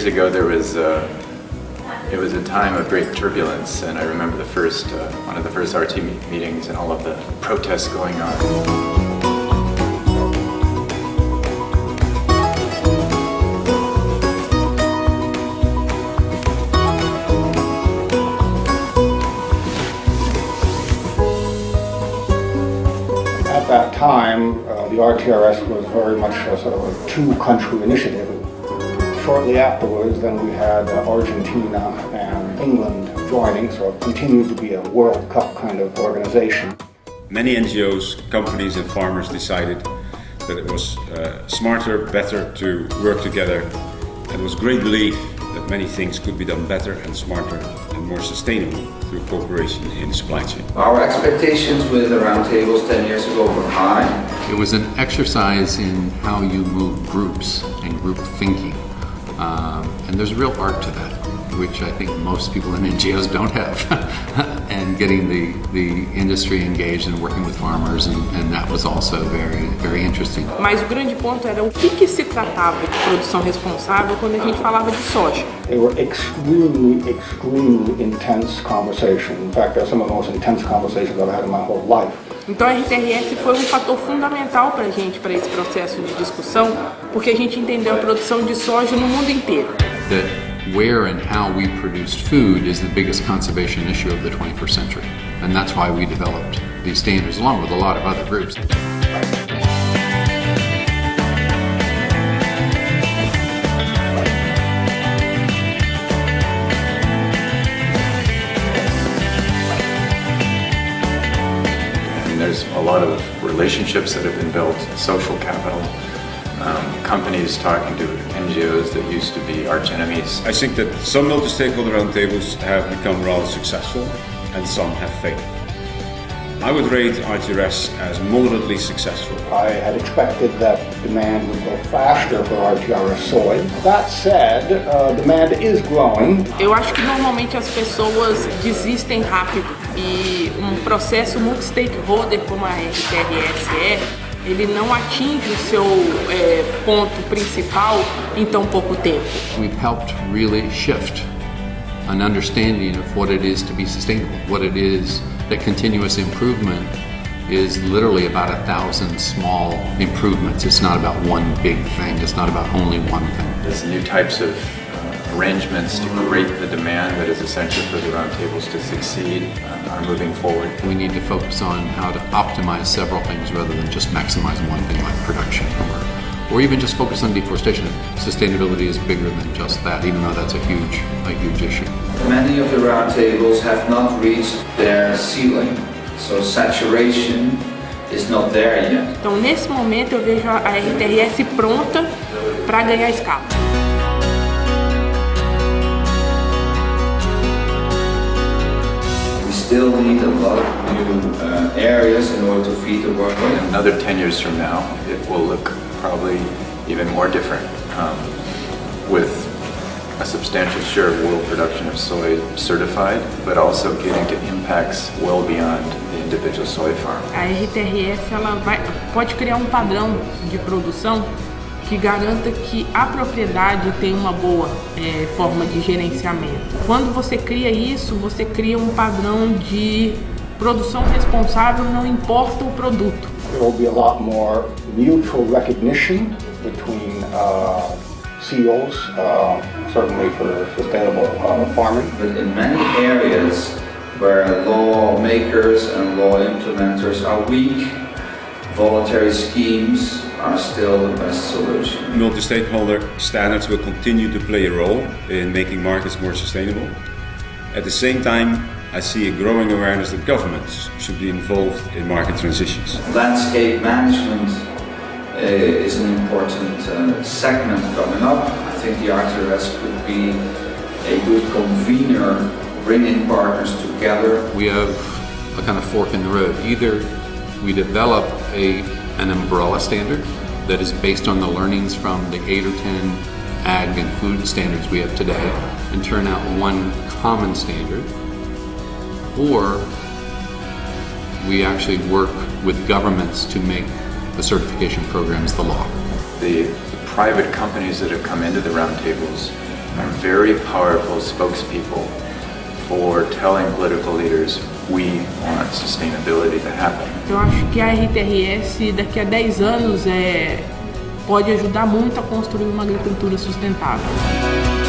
years ago it was a time of great turbulence, and I remember one of the first RT meetings and all of the protests going on. At that time, the RTRS was very much a sort of a two-country initiative. Shortly afterwards, then we had Argentina and England joining, so it continued to be a World Cup kind of organization. Many NGOs, companies and farmers decided that it was smarter, better to work together. And there was great belief that many things could be done better and smarter and more sustainable through cooperation in the supply chain. Our expectations with the roundtables 10 years ago were high. It was an exercise in how you move groups and group thinking. And there's real art to that, which I think most people in NGOs don't have. And getting the industry engaged and working with farmers, and that was also very, very interesting. Mas o grande ponto era o que se tratava de produção responsável quando a gente falava de soja. They were extremely intense conversations. In fact, they're some of the most intense conversations I've had in my whole life. Então a RTRS foi um fator fundamental para a gente, para esse processo de discussão, porque a gente entendeu a produção de soja no mundo inteiro. That where and how we produced food is the biggest conservation issue of the 21st century. And that's why we developed these standards, along with a lot of other groups. There's a lot of relationships that have been built, social capital, companies talking to NGOs that used to be arch enemies. I think that some multi-stakeholder roundtables have become rather successful and some have failed. I would rate RTRS as moderately successful. I had expected that demand would go faster for RTRS soy. That said, demand is growing. Eu acho que normalmente as pessoas desistem rápido e um processo multi-stakeholder como a RTRS ele não atinge o seu ponto principal em tão pouco tempo. We've helped really shift an understanding of what it is to be sustainable, what it is that continuous improvement is literally about 1,000 small improvements. It's not about one big thing. It's not about only one thing. There's new types of arrangements to create the demand that is essential for the roundtables to succeed are moving forward. We need to focus on how to optimize several things rather than just maximize one thing like production or even just focus on deforestation. Sustainability is bigger than just that, even though that's a huge issue. Many of the roundtables have not reached their ceiling, so saturation is not there yet. Então, nesse momento, eu vejo a RTRS pronta para ganhar escala. We still need a lot of new areas in order to feed the world. Another 10 years from now, it will look probably even more different, with a substantial share of world production of soy certified, but also getting to impacts well beyond the individual soy farm. A RTRS pode criar um padrão de produção que garanta que a propriedade tem uma boa forma de gerenciamento. Quando você cria isso, você cria um padrão de produção responsável, não importa o produto. There will be a lot more mutual recognition between CEOs, certainly for sustainable farming. But in many areas where lawmakers and law implementers are weak, voluntary schemes are still the best solution. Multi-stakeholder standards will continue to play a role in making markets more sustainable. At the same time, I see a growing awareness that governments should be involved in market transitions. Landscape management is an important segment coming up. I think the RTRS could be a good convener, bringing partners together. We have a kind of fork in the road. Either we develop an umbrella standard that is based on the learnings from the 8 or 10 ag and food standards we have today and turn out one common standard, or we actually work with governments to make the certification programs the law. The private companies that have come into the roundtables and very powerful spokespeople for telling political leaders we want sustainability to happen. Eu acho que a RTRS daqui a 10 anos pode ajudar muito a construir uma agricultura sustentável.